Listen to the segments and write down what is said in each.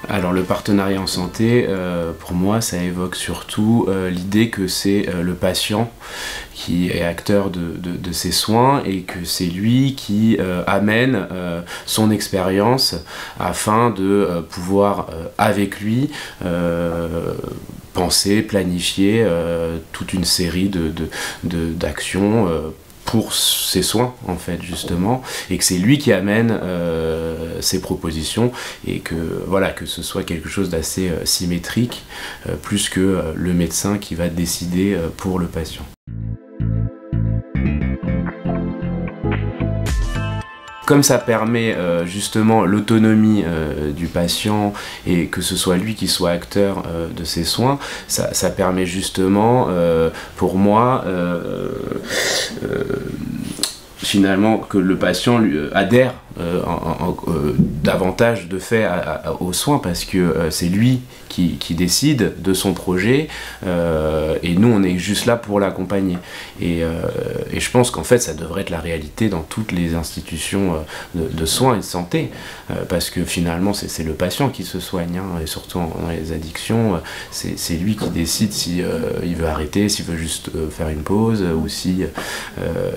Alors le partenariat en santé, pour moi, ça évoque surtout l'idée que c'est le patient qui est acteur de ses soins et que c'est lui qui amène son expérience afin de pouvoir, avec lui, penser, planifier toute une série d'actions pour ses soins en fait justement, et que c'est lui qui amène ses propositions, et que voilà, que ce soit quelque chose d'assez symétrique plus que le médecin qui va décider pour le patient. Comme ça permet justement l'autonomie du patient et que ce soit lui qui soit acteur de ses soins, ça permet justement pour moi finalement que le patient lui adhère davantage de fait aux soins, parce que c'est lui qui décide de son projet et nous on est juste là pour l'accompagner, et je pense qu'en fait ça devrait être la réalité dans toutes les institutions de soins et de santé, parce que finalement c'est le patient qui se soigne, hein, et surtout dans les addictions c'est lui qui décide si il veut arrêter, s'il veut juste faire une pause, ou si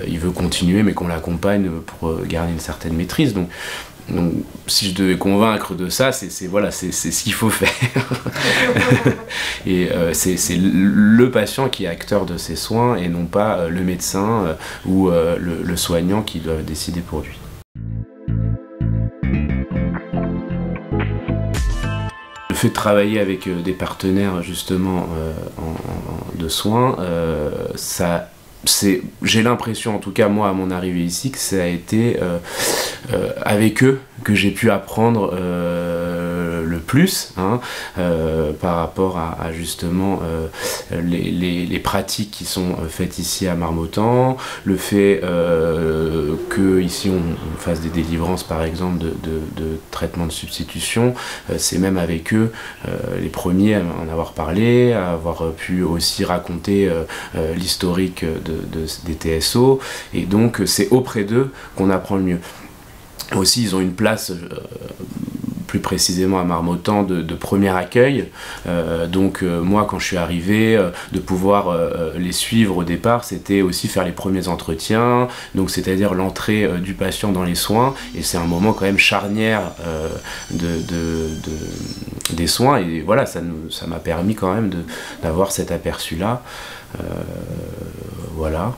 il veut continuer mais qu'on l'accompagne pour garder une certaine maîtrise. Donc si je devais convaincre de ça, c'est voilà, c'est ce qu'il faut faire. Et c'est le patient qui est acteur de ses soins et non pas le médecin ou le soignant qui doit décider pour lui. Le fait de travailler avec des partenaires justement de soins, j'ai l'impression, en tout cas moi à mon arrivée ici, que ça a été avec eux que j'ai pu apprendre le plus, hein, par rapport à justement les pratiques qui sont faites ici à Marmottan, le fait que ici on fasse des délivrances par exemple de traitement de substitution. C'est même avec eux les premiers à en avoir parlé, à avoir pu aussi raconter l'historique des TSO, et donc c'est auprès d'eux qu'on apprend le mieux. Aussi ils ont une place plus précisément à Marmottan de premier accueil, donc moi quand je suis arrivé, de pouvoir les suivre au départ, c'était aussi faire les premiers entretiens, donc c'est-à-dire l'entrée du patient dans les soins, et c'est un moment quand même charnière des soins, et voilà, ça m'a permis quand même d'avoir cet aperçu là, voilà.